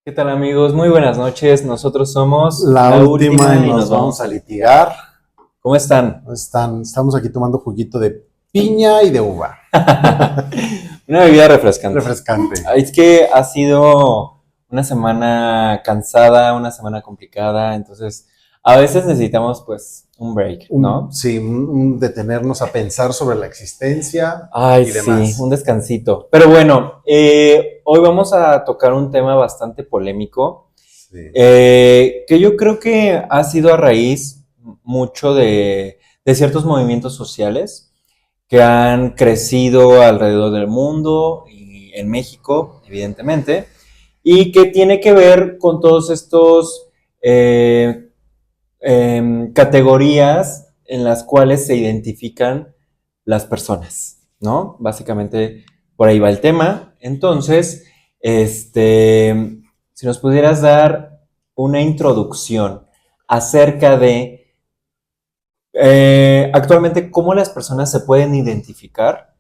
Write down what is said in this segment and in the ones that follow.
¿Qué tal, amigos? Muy buenas noches. Nosotros somos La última y nos vamos a litigar. ¿Cómo están? Estamos aquí tomando juguito de piña y de uva. Una bebida refrescante. Refrescante. Es que ha sido una semana cansada, una semana complicada, entonces a veces necesitamos pues un break, ¿no? Sí, un detenernos a pensar sobre la existencia Ay, y demás. sí, un descansito. Pero bueno, hoy vamos a tocar un tema bastante polémico, Sí. que yo creo que ha sido a raíz mucho de ciertos movimientos sociales que han crecido alrededor del mundo y en México, evidentemente, y que tiene que ver con todos estos categorías en las cuales se identifican las personas, ¿no? Básicamente por ahí va el tema. Entonces, si nos pudieras dar una introducción acerca de actualmente cómo las personas se pueden identificar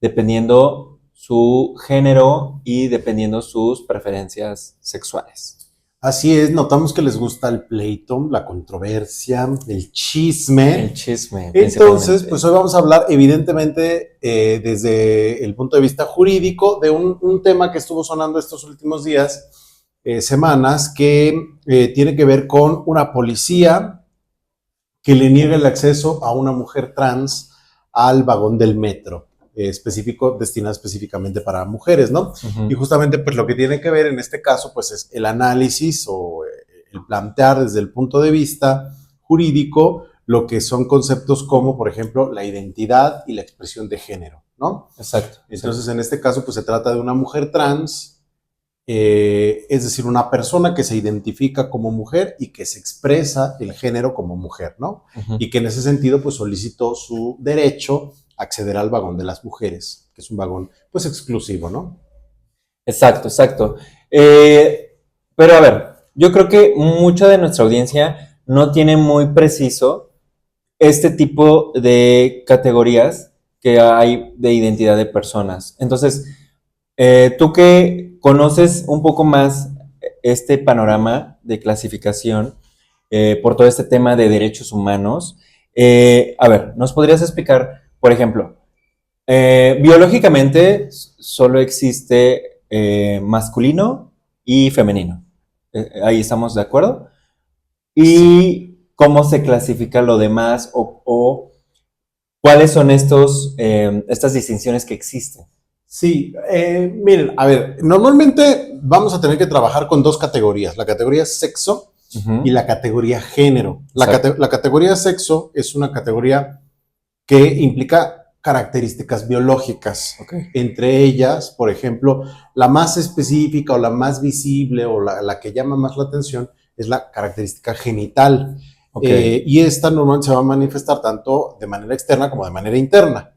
dependiendo su género y dependiendo sus preferencias sexuales. Así es, notamos que les gusta el pleito, la controversia, el chisme. El chisme. Entonces, pues hoy vamos a hablar, evidentemente, desde el punto de vista jurídico, de un tema que estuvo sonando estos últimos días, semanas, que tiene que ver con una policía que le niega el acceso a una mujer trans al vagón del metro, destinado específicamente para mujeres, ¿no? Y justamente, pues lo que tiene que ver en este caso, pues es el análisis o el plantear desde el punto de vista jurídico lo que son conceptos como, por ejemplo, la identidad y la expresión de género, ¿no? Exacto. Entonces, en este caso, pues se trata de una mujer trans, es decir, una persona que se identifica como mujer y que se expresa el género como mujer, ¿no? Y que en ese sentido, pues solicitó su derecho a acceder al vagón de las mujeres, que es un vagón, pues, exclusivo, ¿no? Exacto, exacto. Pero a ver, yo creo que mucha de nuestra audiencia no tiene muy preciso este tipo de categorías que hay de identidad de personas. Entonces, tú que conoces un poco más este panorama de clasificación por todo este tema de derechos humanos, a ver, ¿nos podrías explicar, por ejemplo, biológicamente solo existe masculino y femenino? Ahí estamos de acuerdo. ¿Y Sí. cómo se clasifica lo demás o cuáles son estas distinciones que existen? Sí, miren, a ver, normalmente vamos a tener que trabajar con dos categorías, la categoría sexo y la categoría género. La categoría sexo es una categoría que implica características biológicas. Okay. Entre ellas, por ejemplo, la más específica o la más visible o la que llama más la atención es la característica genital. Okay. Y esta normalmente se va a manifestar tanto de manera externa como de manera interna.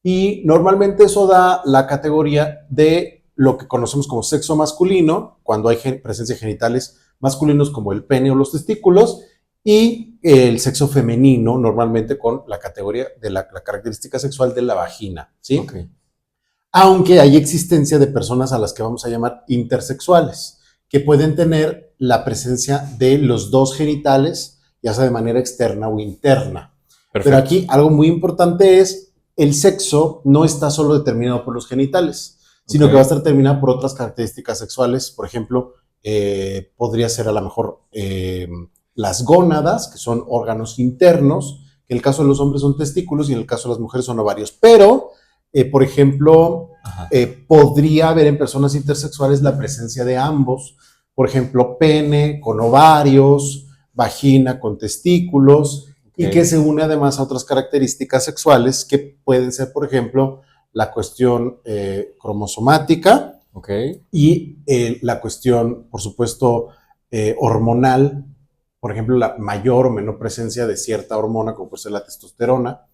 Y normalmente eso da la categoría de lo que conocemos como sexo masculino, cuando hay presencia de genitales masculinos como el pene o los testículos, y el sexo femenino, normalmente con la categoría de la característica sexual de la vagina, ¿sí? Okay. Aunque hay existencia de personas a las que vamos a llamar intersexuales, que pueden tener la presencia de los dos genitales, ya sea de manera externa o interna. Perfecto. Pero aquí algo muy importante es el sexo no está solo determinado por los genitales, sino que va a estar determinado por otras características sexuales. Por ejemplo, podría ser a lo mejor las gónadas, que son órganos internos, que en el caso de los hombres son testículos y en el caso de las mujeres son ovarios. Pero, por ejemplo, podría haber en personas intersexuales la presencia de ambos. Por ejemplo, pene con ovarios, vagina con testículos, y que se une además a otras características sexuales que pueden ser, por ejemplo, la cuestión cromosomática y la cuestión, por supuesto, hormonal, por ejemplo, la mayor o menor presencia de cierta hormona, como puede ser la testosterona.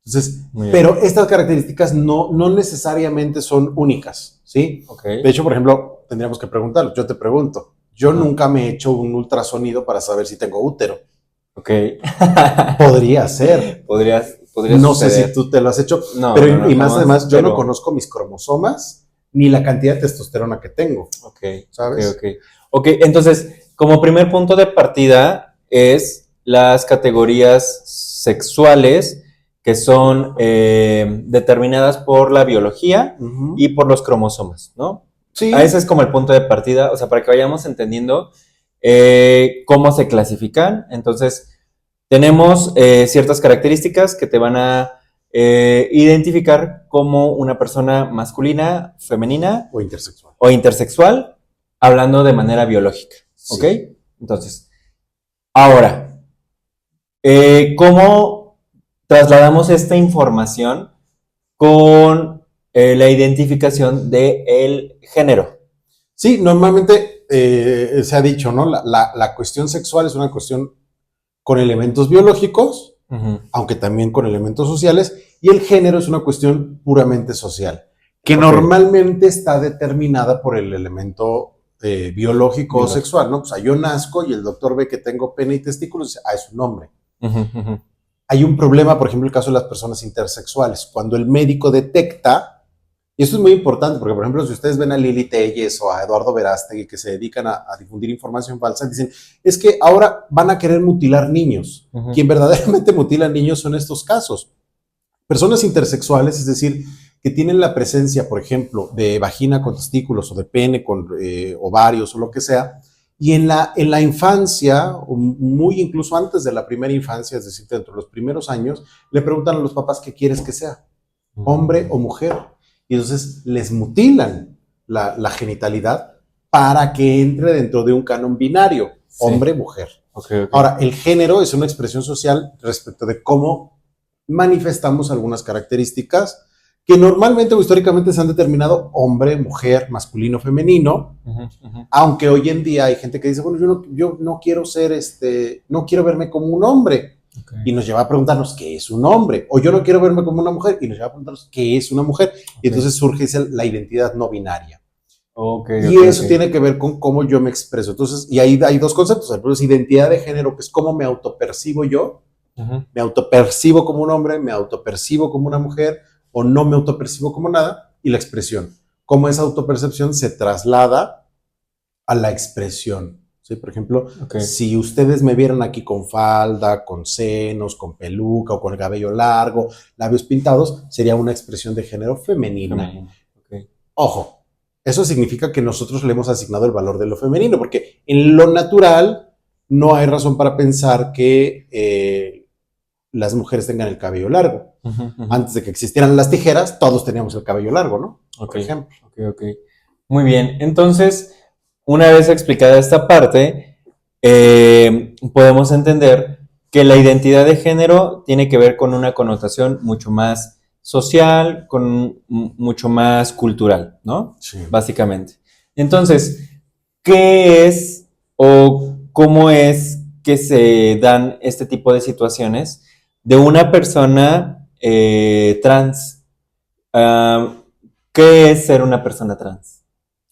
Entonces, pero estas características no necesariamente son únicas, ¿sí? De hecho, por ejemplo, tendríamos que preguntarlo. Yo te pregunto, yo nunca me he hecho un ultrasonido para saber si tengo útero. Ok. Podría ser. Podría no suceder. sé si tú te lo has hecho. No, pero no, y más jamás, además, yo no conozco mis cromosomas, ni la cantidad de testosterona que tengo, Ok, ¿sabes? Ok, entonces, como primer punto de partida es las categorías sexuales que son determinadas por la biología Ujú. y por los cromosomas, ¿no? Sí, Ese es como el punto de partida, o sea, para que vayamos entendiendo cómo se clasifican. Entonces, tenemos ciertas características que te van a identificar como una persona masculina, femenina o intersexual. o intersexual, hablando de manera biológica, ¿ok? Sí. Entonces, ahora, ¿cómo trasladamos esta información con la identificación del género? Sí, normalmente se ha dicho, ¿no? La cuestión sexual es una cuestión con elementos biológicos, Uh-huh. aunque también con elementos sociales, y el género es una cuestión puramente social, que Ok. normalmente está determinada por el elemento biológico o Biológico. sexual, ¿no? O sea, yo nazco y el doctor ve que tengo pene y testículos y dice, es un hombre. Uh-huh. Hay un problema, por ejemplo, el caso de las personas intersexuales. Cuando el médico detecta, y esto es muy importante, porque, por ejemplo, si ustedes ven a Lili Telles o a Eduardo Verástegui que se dedican a difundir información falsa, dicen, es que ahora van a querer mutilar niños. Uh-huh. Quien verdaderamente mutila niños son estos casos. Personas intersexuales, es decir, que tienen la presencia, por ejemplo, de vagina con testículos o de pene con ovarios o lo que sea, y en la infancia, muy incluso antes de la primera infancia, es decir, dentro de los primeros años, le preguntan a los papás qué quieres que sea, hombre o mujer. Y entonces les mutilan la genitalidad para que entre dentro de un canon binario, sí. Hombre-mujer. Okay. Ahora, el género es una expresión social respecto de cómo manifestamos algunas características que normalmente o históricamente se han determinado hombre, mujer, masculino, femenino, aunque hoy en día hay gente que dice, bueno, yo no quiero ser, no quiero verme como un hombre, y nos lleva a preguntarnos qué es un hombre, o yo no quiero verme como una mujer, y nos lleva a preguntarnos qué es una mujer, y entonces surge la identidad no binaria. Y eso tiene que ver con cómo yo me expreso. Entonces, y ahí hay dos conceptos. El primero es identidad de género, que es cómo me autopercibo yo. Me autopercibo como un hombre, me autopercibo como una mujer, o no me autopercibo como nada. Y la expresión. Cómo esa autopercepción se traslada a la expresión. ¿Sí? Por ejemplo, si ustedes me vieran aquí con falda, con senos, con peluca o con el cabello largo, labios pintados, sería una expresión de género femenina. Ojo. Eso significa que nosotros le hemos asignado el valor de lo femenino, porque en lo natural no hay razón para pensar que las mujeres tengan el cabello largo. Antes de que existieran las tijeras, todos teníamos el cabello largo, ¿no? Por ejemplo. Muy bien. Entonces, una vez explicada esta parte, podemos entender que la identidad de género tiene que ver con una connotación mucho más social, con mucho más cultural, ¿no? Sí. Básicamente. Entonces, ¿qué es o cómo es que se dan este tipo de situaciones de una persona trans? ¿Qué es ser una persona trans?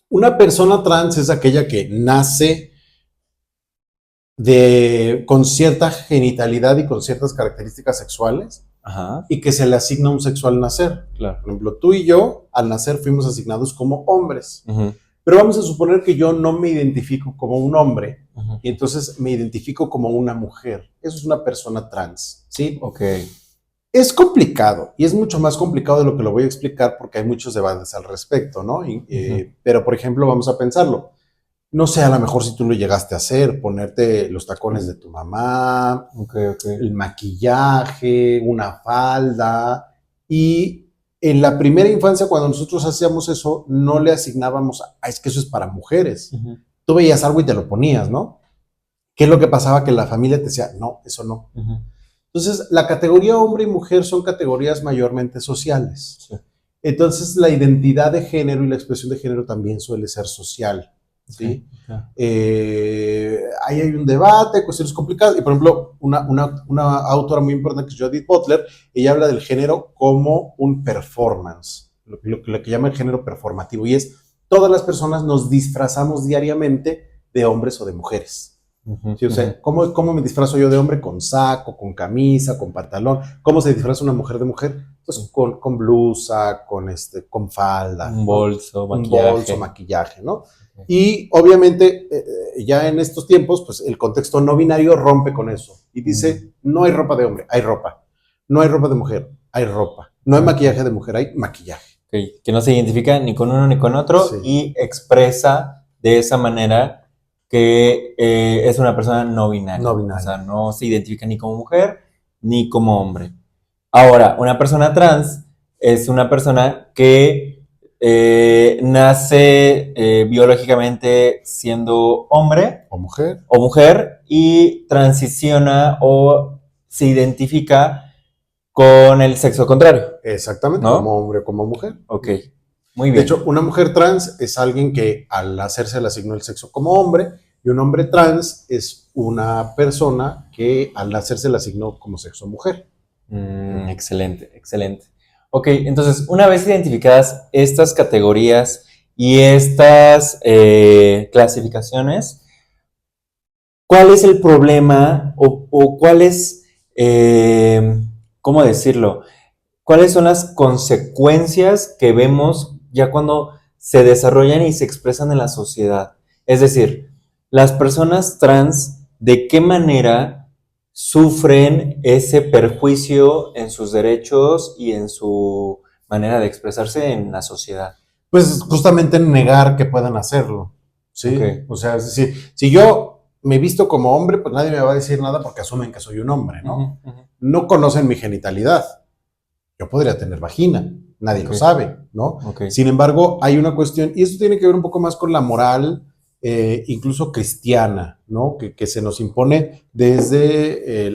Una persona trans es aquella que nace con cierta genitalidad y con ciertas características sexuales. Ajá. Y que se le asigna un sexo al nacer. Claro. Por ejemplo, tú y yo al nacer fuimos asignados como hombres. Uh-huh. Pero vamos a suponer que yo no me identifico como un hombre, uh-huh, y entonces me identifico como una mujer. Eso es una persona trans, ¿sí? Ok. Es complicado y es mucho más complicado de lo que lo voy a explicar porque hay muchos debates al respecto, ¿no? Uh-huh. Pero, por ejemplo, vamos a pensarlo. No sé, a lo mejor si tú lo llegaste a hacer, ponerte los tacones de tu mamá, el maquillaje, una falda. Y en la primera infancia, cuando nosotros hacíamos eso, no le asignábamos, es que eso es para mujeres. Uh-huh. Tú veías algo y te lo ponías, ¿no? ¿Qué es lo que pasaba? Que la familia te decía, no, eso no. Uh-huh. Entonces, la categoría hombre y mujer son categorías mayormente sociales. Sí. Entonces, la identidad de género y la expresión de género también suele ser social. ¿Sí? Ahí hay un debate, cuestiones complicadas. Y por ejemplo, una autora muy importante que es Judith Butler, ella habla del género como un performance, lo que llama el género performativo. Y es, todas las personas nos disfrazamos diariamente de hombres o de mujeres. Ujú, Sí, o sea, ujú. ¿cómo me disfrazo yo de hombre? Con saco, con camisa, con pantalón. ¿Cómo se disfraza una mujer de mujer? Pues Sí. con blusa, con falda, Un ¿no? bolso, Un bolso, maquillaje. maquillaje, ¿no? Ok. Y obviamente ya en estos tiempos, pues el contexto no binario rompe con eso y Mm, dice, no hay ropa de hombre, hay ropa. No hay ropa de mujer, hay ropa. No hay ok. maquillaje de mujer, hay maquillaje. Ok, que no se identifica ni con uno ni con otro Sí, y expresa de esa manera que es una persona no no binaria, o sea, binaria. no se identifica ni como mujer ni como hombre. Ahora, una persona trans es una persona que nace biológicamente siendo hombre O mujer, o mujer y transiciona o se identifica con el sexo contrario, exactamente, como ¿no? hombre o como mujer. Ok, muy De hecho, bien. una mujer trans es alguien que al hacerse le asignó el sexo como hombre y un hombre trans es una persona que al hacerse le asignó como sexo mujer. Excelente, excelente. Ok, entonces, una vez identificadas estas categorías y estas clasificaciones, ¿cuál es el problema o cuál es, cómo decirlo? ¿Cuáles son las consecuencias que vemos ya cuando se desarrollan y se expresan en la sociedad? Es decir, las personas trans, ¿de qué manera sufren ese perjuicio en sus derechos y en su manera de expresarse en la sociedad? Pues justamente negar que puedan hacerlo, Ok. ¿sí? O sea, es decir, si yo me visto como hombre, pues nadie me va a decir nada porque asumen que soy un hombre, Ujú, ¿no? ujú. No conocen mi genitalidad. Yo podría tener vagina, nadie Ok, lo sabe, ¿no? ok. Sin embargo, hay una cuestión, y esto tiene que ver un poco más con la moral, incluso cristiana, ¿no? Que se nos impone desde,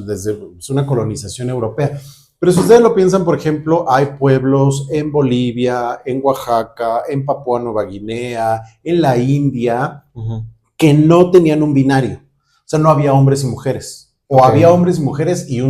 desde una colonización europea. Pero si ustedes lo piensan, por ejemplo, hay pueblos en Bolivia, en Oaxaca, en Papúa Nueva Guinea, en la India, Ujú. que no tenían un binario. O sea, no había hombres y mujeres. O Ok. había hombres y mujeres y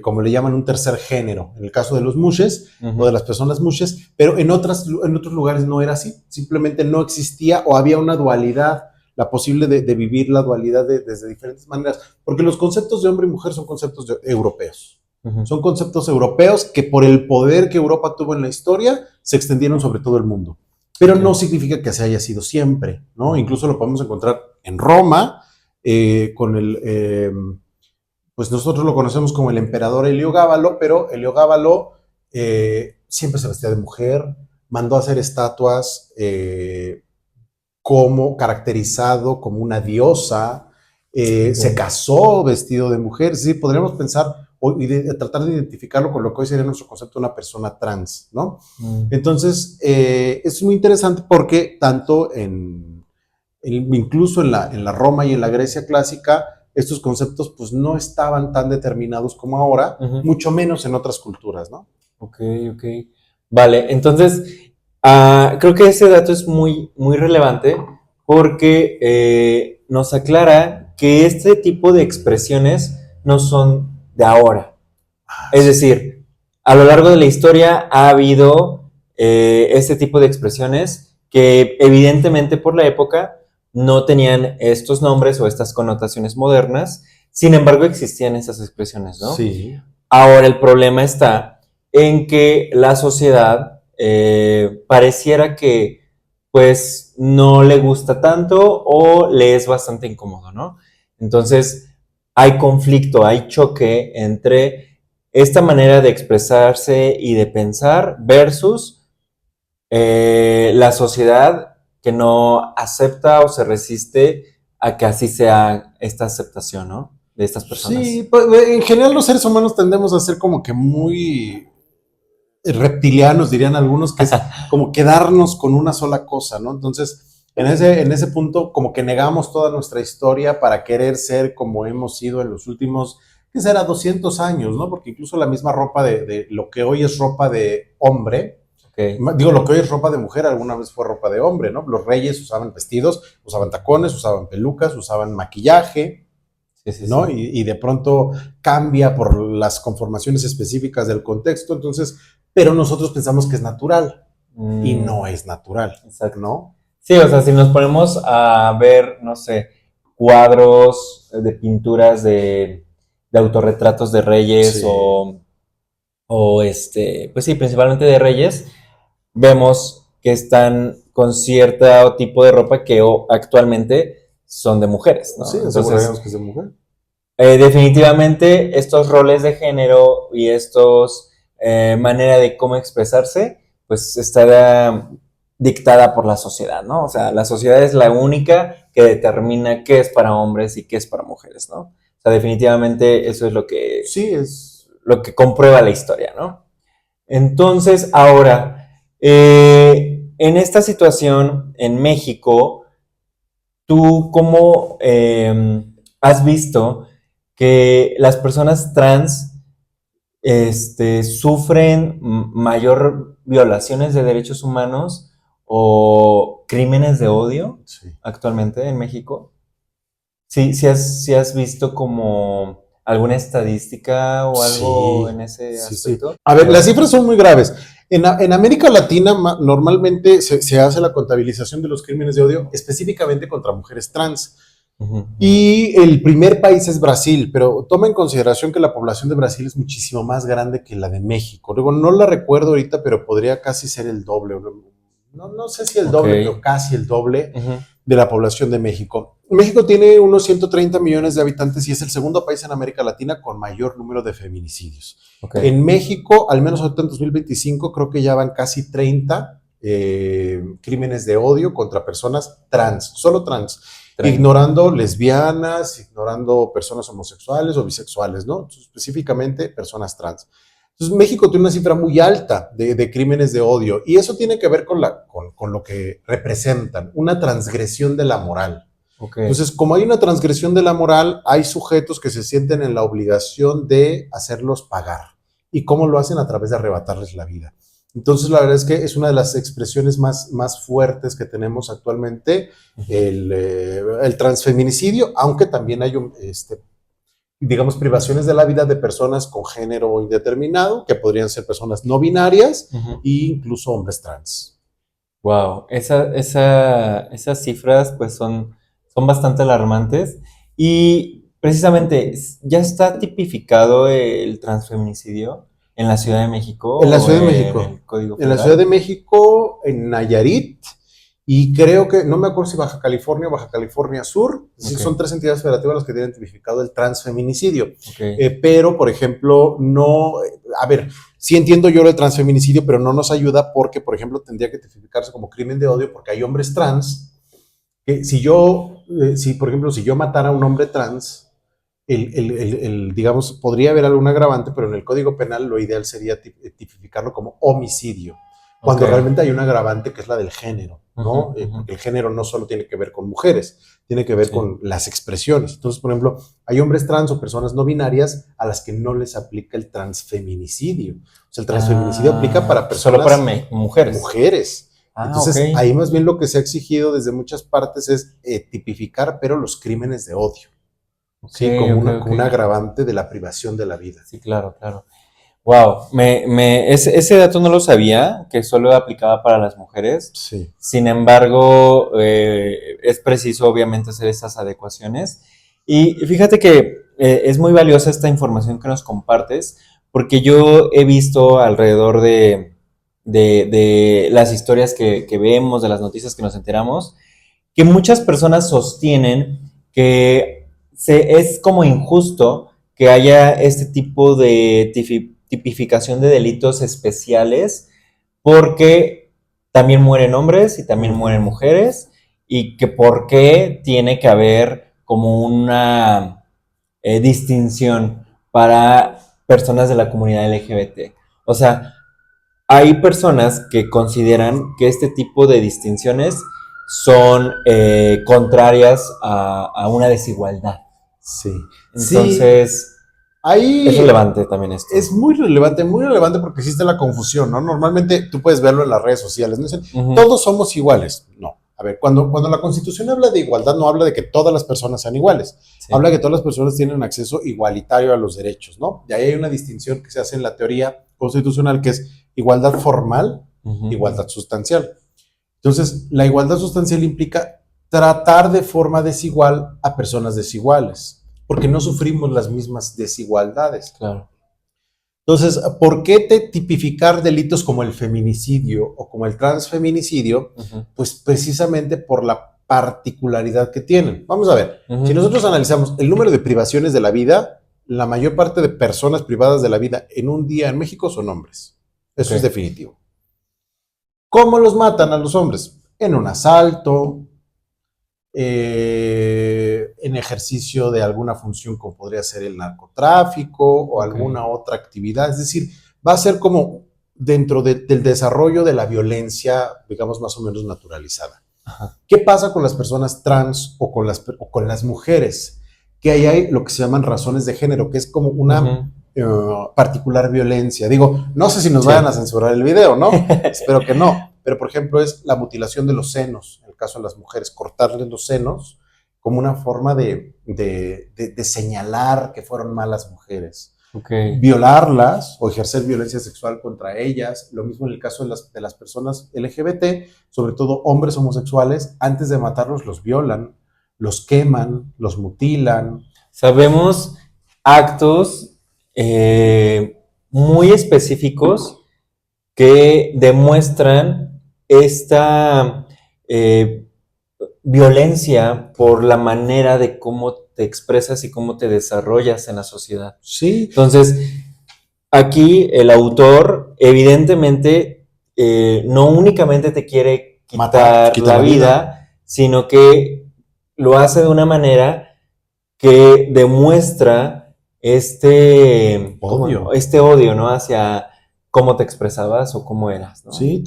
como le llaman, un tercer género. En el caso de los mushes o de Ujú. las personas mushes, pero en otros lugares no era así. Simplemente no existía o había una dualidad, la posible de vivir la dualidad desde diferentes maneras. Porque los conceptos de hombre y mujer son conceptos europeos. Ujú. Son conceptos europeos que por el poder que Europa tuvo en la historia se extendieron sobre todo el mundo, pero Ok. no significa que así haya sido siempre, ¿no? Ujú. Incluso lo podemos encontrar en Roma, con pues nosotros lo conocemos como el emperador Heliogábalo, pero Heliogábalo siempre se vestía de mujer, mandó a hacer estatuas como caracterizado como una diosa, se Ok. casó vestido de mujer, sí, podríamos pensar tratar de identificarlo con lo que hoy sería nuestro concepto de una persona trans, ¿no? Mm. Entonces, es muy interesante porque tanto incluso en la Roma y en la Grecia clásica, estos conceptos pues no estaban tan determinados como ahora, Ujú. mucho menos en otras culturas, ¿no? Ok, ok. Vale, entonces creo que ese dato es muy, muy relevante porque nos aclara que este tipo de expresiones no son de ahora. Ah, Es sí. decir, a lo largo de la historia ha habido este tipo de expresiones que evidentemente por la época no tenían estos nombres o estas connotaciones modernas, sin embargo existían esas expresiones, ¿no? Sí. Ahora el problema está en que la sociedad pareciera que pues no le gusta tanto o le es bastante incómodo, ¿no? Entonces hay conflicto, hay choque entre esta manera de expresarse y de pensar versus la sociedad que no acepta o se resiste a que así sea esta aceptación, ¿no? De estas Sí, personas. pues, en general los seres humanos tendemos a ser como que muy reptilianos, dirían algunos, que es como quedarnos con una sola cosa, ¿no? Entonces, en ese punto, como que negamos toda nuestra historia para querer ser como hemos sido en los últimos, ¿qué será? 200 años, ¿no? Porque incluso la misma ropa de lo que hoy es ropa de hombre, Ok. digo, lo que hoy es ropa de mujer, alguna vez fue ropa de hombre, ¿no? Los reyes usaban vestidos, usaban tacones, usaban pelucas, usaban maquillaje, Sí, sí, ¿no? sí. Y de pronto cambia por las conformaciones específicas del contexto, entonces, pero nosotros pensamos que es natural y Mm, no es natural, exacto. ¿no? Sí, o sea, si nos ponemos a ver, no sé, cuadros de pinturas de autorretratos de reyes Sí. pues sí, principalmente de reyes, vemos que están con cierto tipo de ropa que actualmente son de mujeres, ¿no? Sí, Entonces, aseguraríamos que es de mujer. definitivamente estos roles de género y estos manera de cómo expresarse, pues está dictada por la sociedad, ¿no? O sea, la sociedad es la única que determina qué es para hombres y qué es para mujeres, ¿no? O sea, definitivamente eso es Sí, es. lo que comprueba la historia, ¿no? Entonces, ahora, en esta situación en México, ¿tú cómo has visto que las personas trans sufren mayor violaciones de derechos humanos o crímenes de odio Sí. actualmente en México? Sí, sí has visto como alguna estadística o algo Sí, en ese sí, sí. aspecto. A ver, A las ver. cifras son muy graves. En América Latina normalmente se hace la contabilización de los crímenes de odio específicamente contra mujeres trans. Ujú, ujú. Y el primer país es Brasil, pero toma en consideración que la población de Brasil es muchísimo más grande que la de México. Luego, no la recuerdo ahorita, pero podría casi ser el doble. No sé si el Ok. doble, pero casi el doble Ujú. de la población de México. México tiene unos 130 millones de habitantes y es el segundo país en América Latina con mayor número de feminicidios. Ok. En México, al menos ahorita en 2025, creo que ya van casi 30 crímenes de odio contra personas trans, solo trans, 30. ignorando lesbianas, ignorando personas homosexuales o bisexuales, ¿no? Específicamente personas trans. Entonces, México tiene una cifra muy alta de crímenes de odio y eso tiene que ver con lo que representan, una transgresión de la moral. Ok. Entonces, como hay una transgresión de la moral, hay sujetos que se sienten en la obligación de hacerlos pagar. ¿Y cómo lo hacen? A través de arrebatarles la vida. Entonces, la verdad es que es una de las expresiones más fuertes que tenemos actualmente, Ujú. el transfeminicidio, aunque también hay digamos, privaciones de la vida de personas con género indeterminado, que podrían ser personas no binarias Ujú. e incluso hombres trans. Wow, esas cifras pues son bastante alarmantes y precisamente ya está tipificado el transfeminicidio en la Ciudad de México En la o Ciudad de en México. el Código En la Ciudad de Federal. México, en Nayarit, y creo que, no me acuerdo si Baja California o Baja California Sur, es decir, Ok, son tres entidades federativas las que tienen tipificado el transfeminicidio. ok. Pero, por ejemplo, no, a ver, sí entiendo yo el transfeminicidio, pero no nos ayuda porque, por ejemplo, tendría que tipificarse como crimen de odio porque hay hombres trans que si por ejemplo, si yo matara a un hombre trans, digamos, podría haber algún agravante, pero en el Código Penal lo ideal sería tipificarlo como homicidio, Ok. cuando realmente hay un agravante que es la del género, Ujú, ¿no? ujú. Porque el género no solo tiene que ver con mujeres, tiene que ver Sí. con las expresiones. Entonces, por ejemplo, hay hombres trans o personas no binarias a las que no les aplica el transfeminicidio. O sea, el transfeminicidio aplica para Solo para personas mujeres. mujeres. Ah, ok. Entonces, ahí más bien lo que se ha exigido desde muchas partes es tipificar, pero los crímenes de odio, Ok, ¿sí? Como ok, como ok. un agravante de la privación de la vida. Sí, claro, claro. Wow, ese dato no lo sabía, que solo aplicaba para las mujeres. Sí. Sin embargo, es preciso obviamente hacer esas adecuaciones. Y fíjate que es muy valiosa esta información que nos compartes, porque yo he visto alrededor de las historias que vemos, de las noticias que nos enteramos, que muchas personas sostienen que es como injusto que haya este tipo de tipificación de delitos especiales porque también mueren hombres y también mueren mujeres y que por qué tiene que haber como una distinción para personas de la comunidad LGBT. O sea, hay personas que consideran que este tipo de distinciones son contrarias a una desigualdad. Sí. Sí. Entonces, es Ahí relevante también esto. es muy relevante porque existe la confusión, ¿no? Normalmente tú puedes verlo en las redes sociales, ¿no? Dicen, Ujú. todos somos iguales. No. A ver, cuando la Constitución habla de igualdad, no habla de que todas las personas sean iguales. Sí. Habla de que todas las personas tienen acceso igualitario a los derechos, ¿no? Y ahí hay una distinción que se hace en la teoría constitucional que es igualdad formal, Ujú. igualdad sustancial. Entonces, la igualdad sustancial implica tratar de forma desigual a personas desiguales, porque no sufrimos las mismas desigualdades. Claro. Entonces, ¿por qué tipificar delitos como el feminicidio o como el transfeminicidio? Pues precisamente por la particularidad que tienen. Vamos a ver, si nosotros analizamos el número de privaciones de la vida, la mayor parte de personas privadas de la vida en un día en México son hombres. Eso es definitivo. ¿Cómo los matan a los hombres? En un asalto, en ejercicio de alguna función como podría ser el narcotráfico o alguna otra actividad. Es decir, va a ser como dentro del desarrollo de la violencia, digamos, más o menos naturalizada. Ajá. ¿Qué pasa con las personas trans o con las mujeres? Que ahí hay lo que se llaman razones de género, que es como una particular violencia. Digo, no sé si nos vayan a censurar el video, ¿no? Espero que no. Pero, por ejemplo, es la mutilación de los senos, en el caso de las mujeres, cortarles los senos como una forma de señalar que fueron malas mujeres. Violarlas o ejercer violencia sexual contra ellas. Lo mismo en el caso de las personas LGBT, sobre todo hombres homosexuales, antes de matarlos los violan, los queman, los mutilan. Sabemos actos muy específicos que demuestran esta violencia por la manera de cómo te expresas y cómo te desarrollas en la sociedad. Sí. Entonces, aquí el autor evidentemente no únicamente te quiere quitar la vida, sino que lo hace de una manera que demuestra este odio, ¿no? Hacia cómo te expresabas o cómo eras, ¿no? Sí,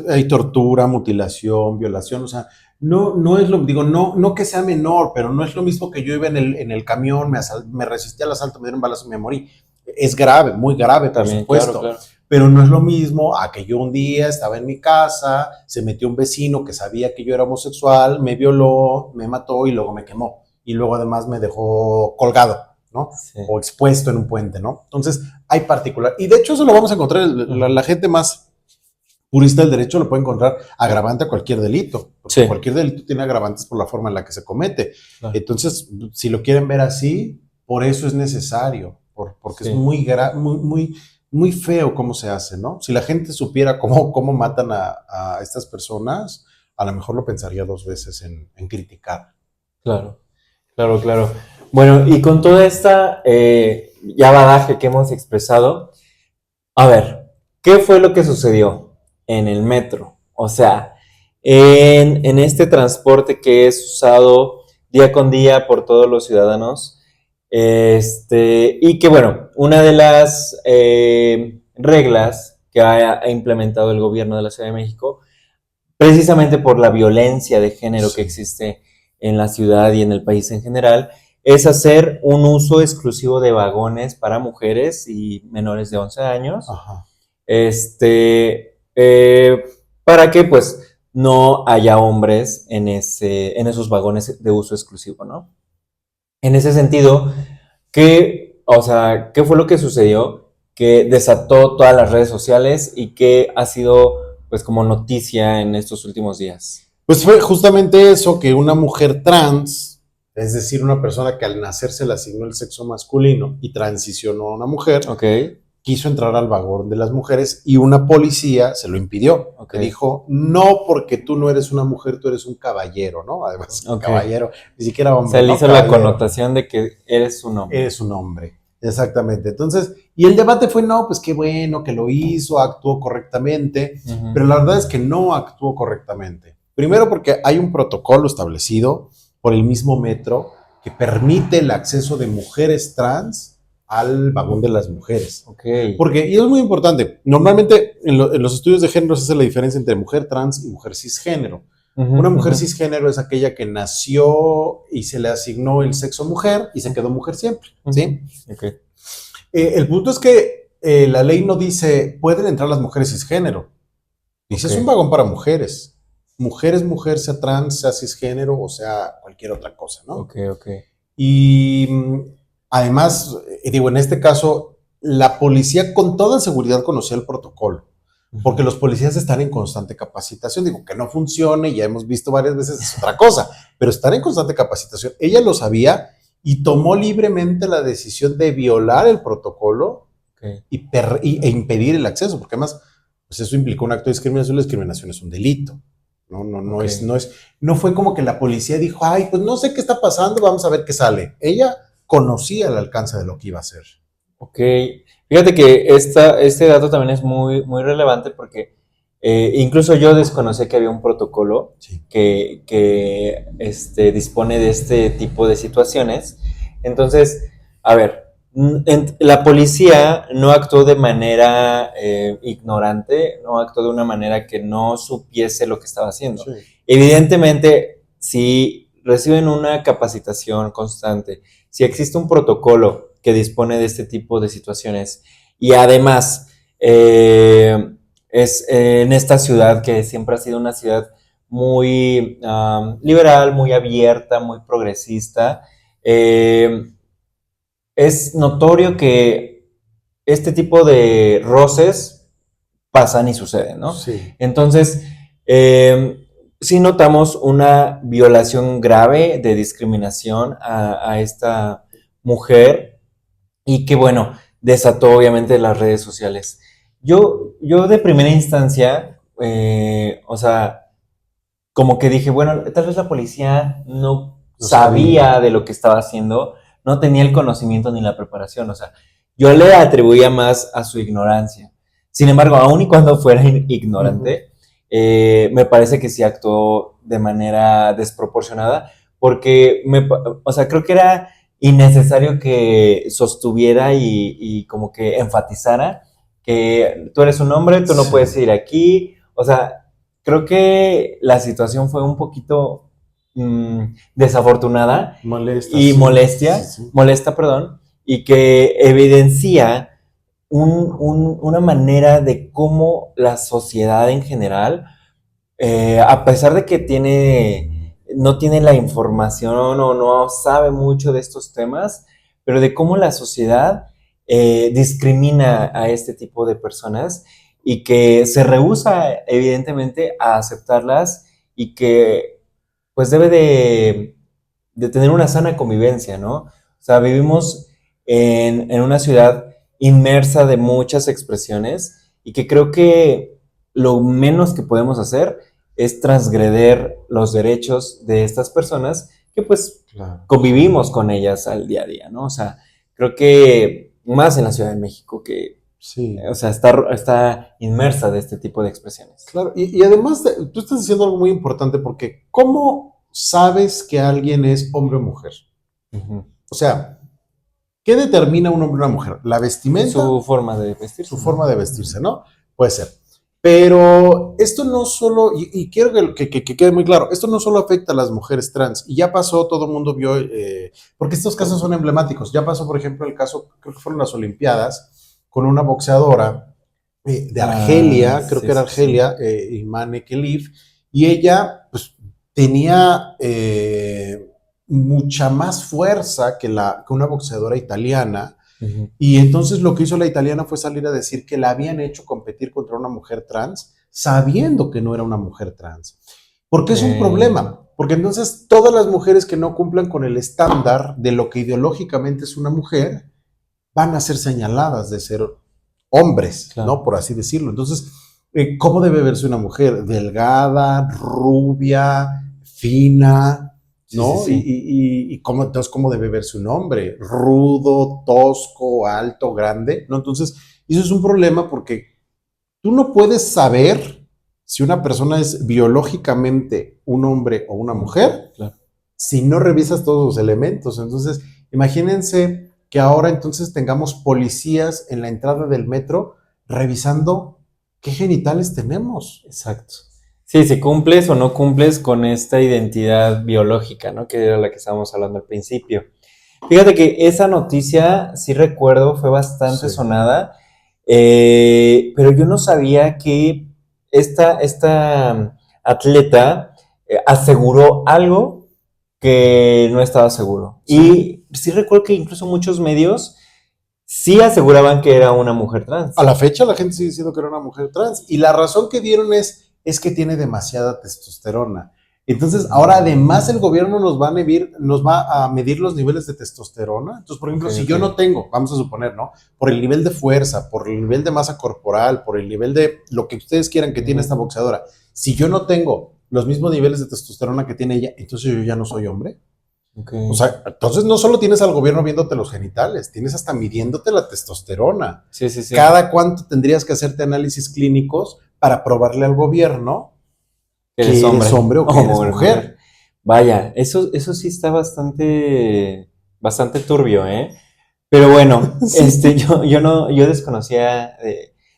hay tortura, mutilación, violación, o sea, no es lo, digo, no que sea menor, pero no es lo mismo que yo iba en el camión, me resistí al asalto, me dieron balazos y me morí. Es grave, muy grave, por supuesto. Claro. Pero no es lo mismo a que yo un día estaba en mi casa, se metió un vecino que sabía que yo era homosexual, me violó, me mató y luego me quemó. Y luego además me dejó colgado, ¿no? Sí. O expuesto en un puente, ¿no? Entonces, hay particular. Y de hecho eso lo vamos a encontrar, la gente más purista del derecho lo puede encontrar agravante a cualquier delito. Porque sí. Cualquier delito tiene agravantes por la forma en la que se comete. Claro. Entonces, si lo quieren ver así, por eso es necesario. Porque sí. Es muy feo cómo se hace, ¿no? Si la gente supiera cómo matan a estas personas, a lo mejor lo pensaría dos veces en criticar. Claro. Claro. Bueno, y con toda esta ya bagaje que hemos expresado, a ver, ¿qué fue lo que sucedió en el metro? O sea, en este transporte que es usado día con día por todos los ciudadanos, y que bueno, una de las reglas que ha implementado el gobierno de la Ciudad de México, precisamente por la violencia de género que existe en la ciudad y en el país en general, es hacer un uso exclusivo de vagones para mujeres y menores de 11 años. Ajá. Para que pues no haya hombres en esos vagones de uso exclusivo, ¿no? En ese sentido, ¿qué fue lo que sucedió? Que desató todas las redes sociales y que ha sido pues como noticia en estos últimos días. Pues fue justamente eso, que una mujer trans, es decir, una persona que al nacer se le asignó el sexo masculino y transicionó a una mujer, quiso entrar al vagón de las mujeres y una policía se lo impidió. Que dijo, no, porque tú no eres una mujer, tú eres un caballero, ¿no? Además, un caballero, ni siquiera hombre. Se le hizo la connotación de que eres un hombre. Eres un hombre, exactamente. Entonces, y el debate fue, no, pues qué bueno que lo hizo, actuó correctamente, pero la verdad es que no actuó correctamente. Primero porque hay un protocolo establecido por el mismo metro que permite el acceso de mujeres trans al vagón de las mujeres. Porque, y es muy importante, normalmente en los estudios de género se hace la diferencia entre mujer trans y mujer cisgénero. Una mujer cisgénero es aquella que nació y se le asignó el sexo mujer y se quedó mujer siempre, ¿sí? El punto es que la ley no dice, pueden entrar las mujeres cisgénero. Dice, es un vagón para mujeres. Mujer es mujer, sea trans, sea cisgénero o sea cualquier otra cosa, ¿no? Y además, digo, en este caso, la policía con toda seguridad conocía el protocolo. porque los policías están en constante capacitación. Digo, que no funcione, ya hemos visto varias veces, es otra cosa, pero están en constante capacitación. Ella lo sabía y tomó libremente la decisión de violar el protocolo e impedir el acceso, porque además, pues eso implicó un acto de discriminación. La discriminación es un delito. No fue como que la policía dijo, ay, pues no sé qué está pasando, vamos a ver qué sale. Ella conocía el alcance de lo que iba a hacer. Ok, fíjate que este dato también es muy, muy relevante porque incluso yo desconocí que había un protocolo Sí. que dispone de este tipo de situaciones. Entonces, a ver, la policía no actuó de manera ignorante, no actuó de una manera que no supiese lo que estaba haciendo. Sí. Evidentemente, si reciben una capacitación constante, si existe un protocolo que dispone de este tipo de situaciones y además es en esta ciudad que siempre ha sido una ciudad muy liberal, muy abierta, muy progresista, es notorio que este tipo de roces pasan y suceden, ¿no? Sí. Entonces, sí notamos una violación grave de discriminación a esta mujer y que, bueno, desató obviamente las redes sociales. Yo de primera instancia, o sea, como que dije, bueno, tal vez la policía no sabía de lo que estaba haciendo, no tenía el conocimiento ni la preparación, o sea, yo le atribuía más a su ignorancia. Sin embargo, aun y cuando fuera ignorante, me parece que sí actuó de manera desproporcionada, porque, o sea, creo que era innecesario que sostuviera y como que enfatizara que tú eres un hombre, tú no Sí. puedes ir aquí, o sea, creo que la situación fue un poquito desafortunada Molesta, y sí. Sí. molesta, perdón, y que evidencia una manera de cómo la sociedad en general, a pesar de que no tiene la información o no sabe mucho de estos temas, pero de cómo la sociedad discrimina a este tipo de personas y que se rehúsa evidentemente a aceptarlas y que pues debe de tener una sana convivencia, ¿no? O sea, vivimos en una ciudad inmersa de muchas expresiones y que creo que lo menos que podemos hacer es transgreder los derechos de estas personas que pues Claro. convivimos con ellas al día a día, ¿no? O sea, creo que más en la Ciudad de México que, Sí. o sea, está inmersa de este tipo de expresiones. Claro, y además tú estás diciendo algo muy importante porque ¿cómo sabes que alguien es hombre o mujer? Uh-huh. O sea, ¿qué determina un hombre o una mujer? ¿La vestimenta? Su forma de vestirse. Su forma de vestirse, ¿no? Puede ser. Pero esto no solo, y quiero que quede muy claro, esto no solo afecta a las mujeres trans, y ya pasó, todo el mundo vio, porque estos casos son emblemáticos, ya pasó, por ejemplo, el caso, creo que fueron las Olimpiadas, con una boxeadora de Argelia, creo que era Argelia, Imane Khelif, y ella, pues, tenía mucha más fuerza que una boxeadora italiana. Uh-huh. Y entonces lo que hizo la italiana fue salir a decir que la habían hecho competir contra una mujer trans, sabiendo que no era una mujer trans. ¿Por qué es un problema? Porque entonces todas las mujeres que no cumplan con el estándar de lo que ideológicamente es una mujer, van a ser señaladas de ser hombres, claro, ¿no? Por así decirlo. Entonces, ¿cómo debe verse una mujer? Delgada, rubia, fina, ¿no? Sí. Y entonces, ¿cómo debe verse un hombre? Rudo, tosco, alto, grande, ¿no? Entonces, eso es un problema porque tú no puedes saber si una persona es biológicamente un hombre o una mujer, claro, si no revisas todos los elementos. Entonces, imagínense que ahora entonces tengamos policías en la entrada del metro revisando qué genitales tenemos. Exacto. Sí, si cumples o no cumples con esta identidad biológica, ¿no? Que era la que estábamos hablando al principio. Fíjate que esa noticia, sí recuerdo, fue bastante sonada, pero yo no sabía que esta atleta aseguró algo que no estaba seguro. Sí. Y sí recuerdo que incluso muchos medios sí aseguraban que era una mujer trans. A la fecha la gente sigue diciendo que era una mujer trans. Y la razón que dieron es que tiene demasiada testosterona. Entonces, ahora además el gobierno nos va a medir los niveles de testosterona. Entonces, por ejemplo, Ok, si ok. yo no tengo, vamos a suponer, ¿no? Por el nivel de fuerza, por el nivel de masa corporal, por el nivel de lo que ustedes quieran que tiene esta boxeadora, si yo no tengo los mismos niveles de testosterona que tiene ella, entonces yo ya no soy hombre. Ok. O sea, entonces no solo tienes al gobierno viéndote los genitales, tienes hasta midiéndote la testosterona. Sí, sí, sí. ¿Cada cuánto tendrías que hacerte análisis clínicos para probarle al gobierno que eres hombre o que eres mujer? Vaya, eso sí está bastante turbio, ¿eh? Pero bueno, Sí. yo desconocía,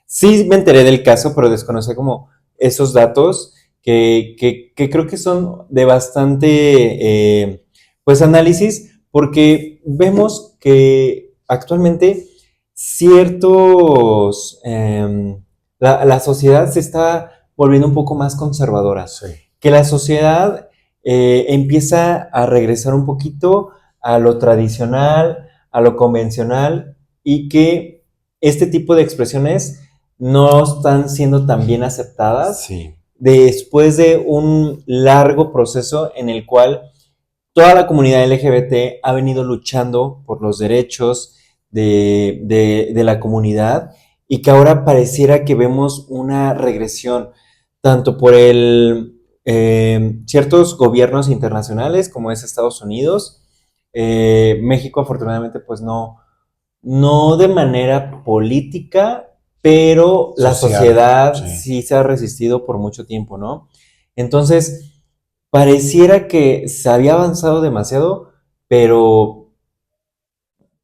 sí me enteré del caso, pero desconocía como esos datos que creo que son de bastante, pues análisis, porque vemos que actualmente ciertos, la sociedad se está volviendo un poco más conservadora, Sí. que la sociedad empieza a regresar un poquito a lo tradicional, a lo convencional, y que este tipo de expresiones no están siendo tan bien aceptadas Sí. después de un largo proceso en el cual toda la comunidad LGBT ha venido luchando por los derechos de la comunidad, y que ahora pareciera que vemos una regresión, tanto por ciertos gobiernos internacionales como es Estados Unidos. México afortunadamente pues no de manera política, pero la Social. sociedad Sí. sí se ha resistido por mucho tiempo, ¿no? Entonces, pareciera que se había avanzado demasiado, pero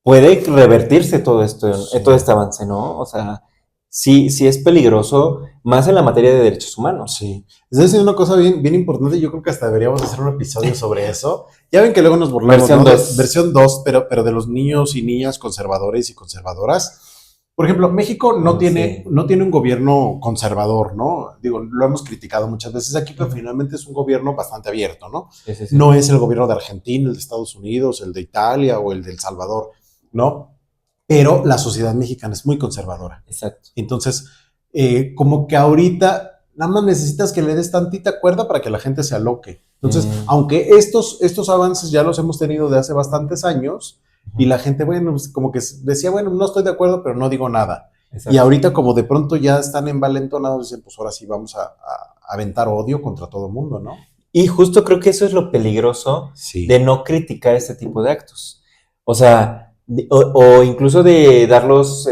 puede revertirse todo esto, Sí. todo este avance, ¿no? O sea, sí es peligroso, más en la materia de derechos humanos. Sí. Es decir, una cosa bien, bien importante, yo creo que hasta deberíamos hacer un episodio sobre eso. Ya ven que luego nos burlamos, Versión ¿no? De 2. versión 2, pero de los niños y niñas conservadores y conservadoras. Por ejemplo, México Sí. no tiene un gobierno conservador, ¿no? Digo, lo hemos criticado muchas veces aquí, pero Ujú. finalmente es un gobierno bastante abierto, ¿no? Sí, sí, sí. No es el gobierno de Argentina, el de Estados Unidos, el de Italia o el de El Salvador, ¿no? Pero la sociedad mexicana es muy conservadora. Exacto. Entonces, como que ahorita nada más necesitas que le des tantita cuerda para que la gente se aloque. Entonces, aunque estos avances ya los hemos tenido de hace bastantes años, y la gente, bueno, pues como que decía, bueno, no estoy de acuerdo, pero no digo nada. Y Exacto. ahorita como de pronto ya están envalentonados, dicen, pues ahora sí vamos a aventar odio contra todo el mundo, ¿no? Y justo creo que eso es lo peligroso Sí. de no criticar este tipo de actos. O sea, o incluso de darlos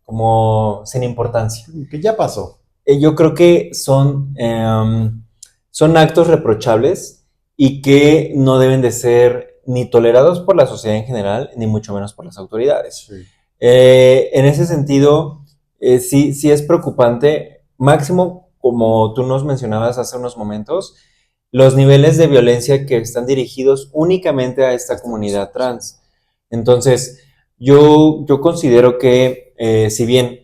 como sin importancia. Que ya pasó. Yo creo que son actos reprochables y que no deben de ser ni tolerados por la sociedad en general, ni mucho menos por las autoridades. Sí. En ese sentido, sí es preocupante, máximo, como tú nos mencionabas hace unos momentos, los niveles de violencia que están dirigidos únicamente a esta comunidad trans. Entonces, yo considero que si bien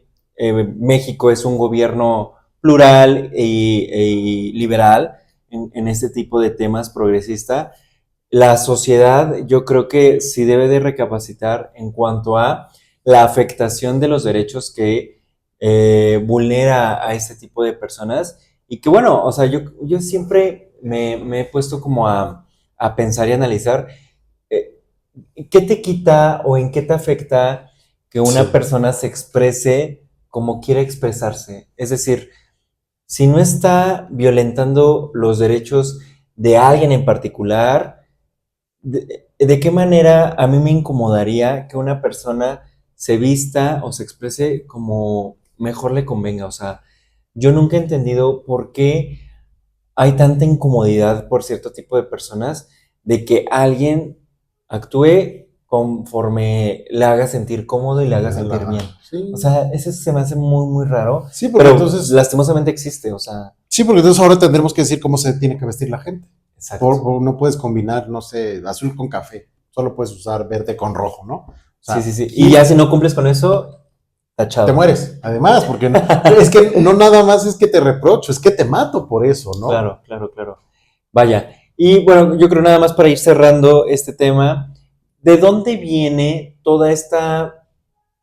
México es un gobierno plural y liberal en este tipo de temas progresista, la sociedad yo creo que sí debe de recapacitar en cuanto a la afectación de los derechos que vulnera a este tipo de personas, y que bueno, o sea, yo siempre me he puesto como a pensar y analizar eh, qué te quita o en qué te afecta que una Sí. persona se exprese como quiere expresarse. Es decir, si no está violentando los derechos de alguien en particular, ¿de qué manera a mí me incomodaría que una persona se vista o se exprese como mejor le convenga? O sea, yo nunca he entendido por qué hay tanta incomodidad por cierto tipo de personas de que alguien actúe conforme le haga sentir cómodo y le haga sentir bien. Sí. O sea, eso se me hace muy, muy raro, Sí, porque pero entonces lastimosamente existe, o sea, sí, porque entonces ahora tendremos que decir cómo se tiene que vestir la gente. exacto. No puedes combinar, no sé, azul con café. Solo puedes usar verde con rojo, ¿no? O Sí, sí, sea, sí. Y ya y si no cumples con eso, te tachado. mueres. Además, porque es que no nada más es que te reprocho, es que te mato por eso, ¿no? Claro, claro, claro. Vaya. Y bueno, yo creo nada más para ir cerrando este tema, ¿de dónde viene toda esta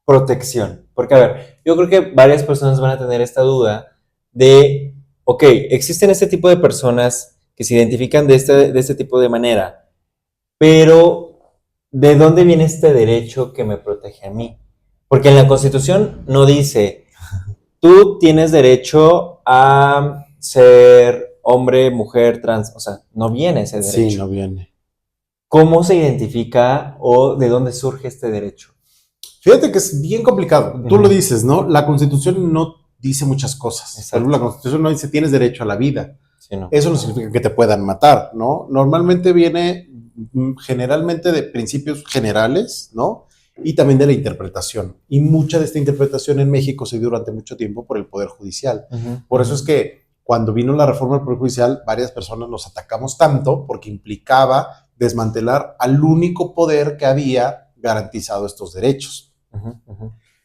protección? Porque, a ver, yo creo que varias personas van a tener esta duda de, ok, existen este tipo de personas que se identifican de este tipo de manera, pero ¿de dónde viene este derecho que me protege a mí? Porque en la Constitución no dice, tú tienes derecho a ser hombre, mujer, trans, o sea, no viene ese Sí, derecho. no viene. ¿Cómo se identifica o de dónde surge este derecho? Fíjate que es bien complicado. Tú lo dices, ¿no? La Constitución no dice muchas cosas. Por Exacto. ejemplo, la Constitución no dice tienes derecho a la vida. Sí, no. Eso no significa que te puedan matar, ¿no? Normalmente viene generalmente de principios generales, ¿no? Y también de la interpretación. Y mucha de esta interpretación en México se dio durante mucho tiempo por el Poder Judicial. Por eso es que cuando vino la reforma del Poder Judicial, varias personas nos atacamos tanto porque implicaba desmantelar al único poder que había garantizado estos derechos.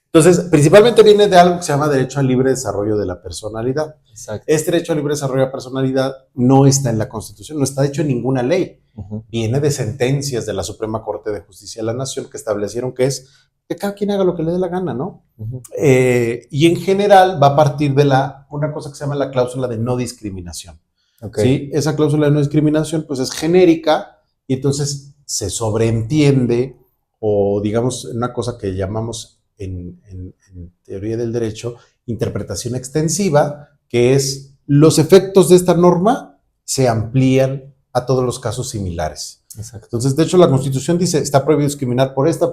Entonces, principalmente viene de algo que se llama derecho al libre desarrollo de la personalidad. Exacto. Este derecho al libre desarrollo de la personalidad no está en la Constitución, no está hecho en ninguna ley. Viene de sentencias de la Suprema Corte de Justicia de la Nación que establecieron que es que cada quien haga lo que le dé la gana, ¿no? Y en general va a partir de una cosa que se llama la cláusula de no discriminación. Okay. ¿Sí? Esa cláusula de no discriminación pues es genérica y entonces se sobreentiende o digamos una cosa que llamamos en teoría del derecho interpretación extensiva, que es los efectos de esta norma se amplían a todos los casos similares. Exacto. Entonces, de hecho, la Constitución dice, está prohibido discriminar por esta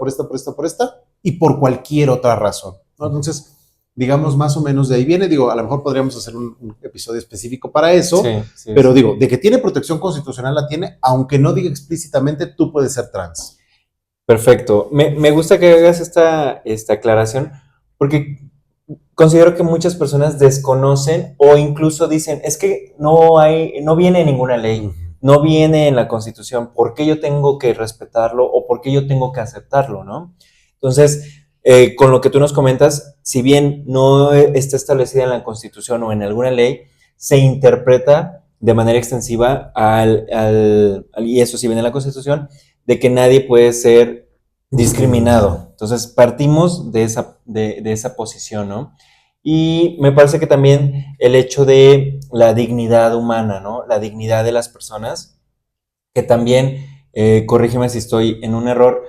y por cualquier otra razón, ¿no? Entonces, digamos, más o menos de ahí viene. Digo, a lo mejor podríamos hacer un episodio específico para eso, pero digo, de que tiene protección constitucional la tiene, aunque no diga explícitamente, tú puedes ser trans. Perfecto. Me gusta que hagas esta aclaración, porque considero que muchas personas desconocen o incluso dicen, es que no viene en ninguna ley, no viene en la Constitución, ¿por qué yo tengo que respetarlo o por qué yo tengo que aceptarlo, no? Entonces, con lo que tú nos comentas, si bien no está establecida en la Constitución o en alguna ley, se interpreta de manera extensiva y eso sí viene en la Constitución, de que nadie puede ser discriminado. Entonces, partimos de esa posición, ¿no? Y me parece que también el hecho de la dignidad humana, ¿no? La dignidad de las personas, que también, corrígeme si estoy en un error,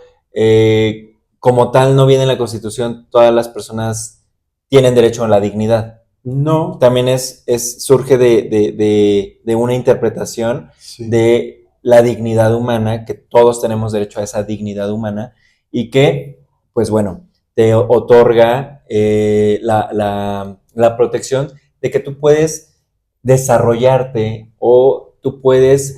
como tal no viene en la Constitución, todas las personas tienen derecho a la dignidad. No. También surge de una interpretación de la dignidad humana, que todos tenemos derecho a esa dignidad humana y que, pues bueno, te otorga la protección de que tú puedes desarrollarte o tú puedes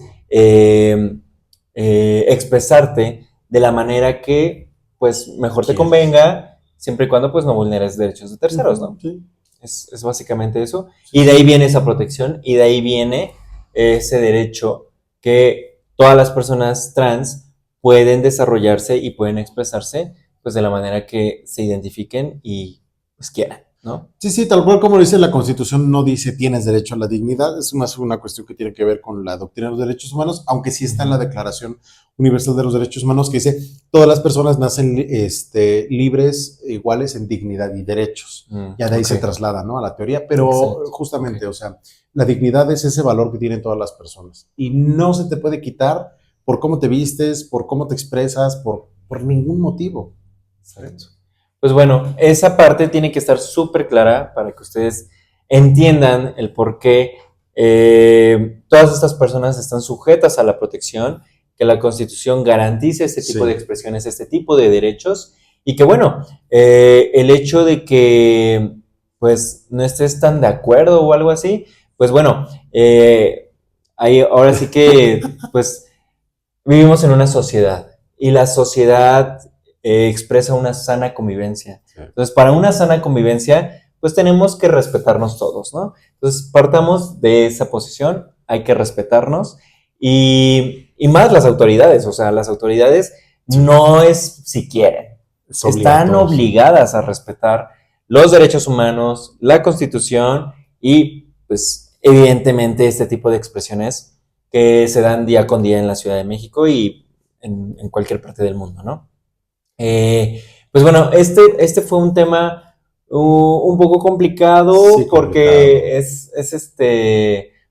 expresarte de la manera que pues mejor te convenga, siempre y cuando pues no vulneres derechos de terceros, ¿no? Sí. Es básicamente eso. Y de ahí viene esa protección y de ahí viene ese derecho que todas las personas trans pueden desarrollarse y pueden expresarse pues de la manera que se identifiquen y pues quieran, ¿no? Sí, tal cual como dice la Constitución, no dice tienes derecho a la dignidad, es más una cuestión que tiene que ver con la doctrina de los derechos humanos, aunque sí está en la Declaración Universal de los Derechos Humanos que dice todas las personas nacen libres, iguales en dignidad y derechos. Ya de ahí se traslada, ¿no? A la teoría, pero justamente, o sea, la dignidad es ese valor que tienen todas las personas y no se te puede quitar por cómo te vistes, por cómo te expresas, por ningún motivo. Exacto. Pues bueno, esa parte tiene que estar súper clara para que ustedes entiendan el por qué todas estas personas están sujetas a la protección, que la Constitución garantice este tipo de expresiones, este tipo de derechos, y que bueno, el hecho de que pues no estés tan de acuerdo o algo así, pues bueno, ahora sí que pues vivimos en una sociedad y la sociedad expresa una sana convivencia. Entonces, para una sana convivencia, pues tenemos que respetarnos todos, ¿no? Entonces, partamos de esa posición, hay que respetarnos y más las autoridades, o sea, las autoridades no es si quieren, están obligadas a respetar los derechos humanos, la Constitución y, pues, evidentemente este tipo de expresiones que se dan día con día en la Ciudad de México y en cualquier parte del mundo, ¿no? Pues bueno, este fue un tema un poco complicado Sí, porque es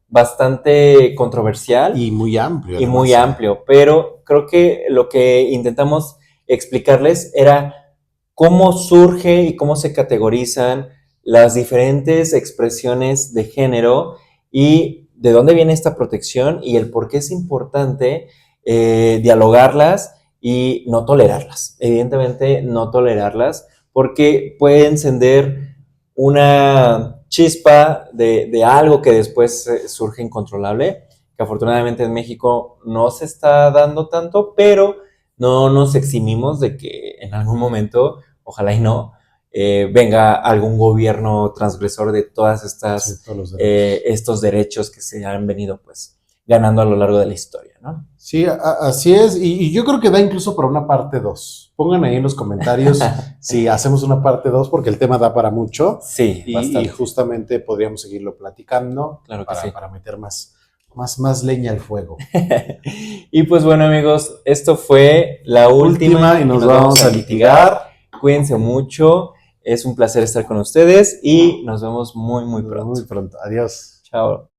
bastante controversial Y muy amplio, y además. muy amplio, pero creo que lo que intentamos explicarles era cómo surge y cómo se categorizan las diferentes expresiones de género y de dónde viene esta protección y el por qué es importante dialogarlas y no tolerarlas. Evidentemente, no tolerarlas porque puede encender una chispa de algo que después surge incontrolable, que afortunadamente en México no se está dando tanto, pero no nos eximimos de que en algún momento, ojalá y no, venga algún gobierno transgresor de todas Sí, todos los derechos. estos derechos que se han venido pues ganando a lo largo de la historia, ¿no? Sí, así es. Y yo creo que da incluso para una parte 2. Pongan ahí en los comentarios si hacemos una parte 2 porque el tema da para mucho Sí, y bastante. justamente podríamos seguirlo platicando Claro que sí. para meter más leña al fuego. Y pues bueno, amigos, esto fue la última Y nos vamos a litigar. Cuídense mucho. Es un placer estar con ustedes y nos vemos muy, muy Nos vemos pronto. muy pronto. Adiós. Chao.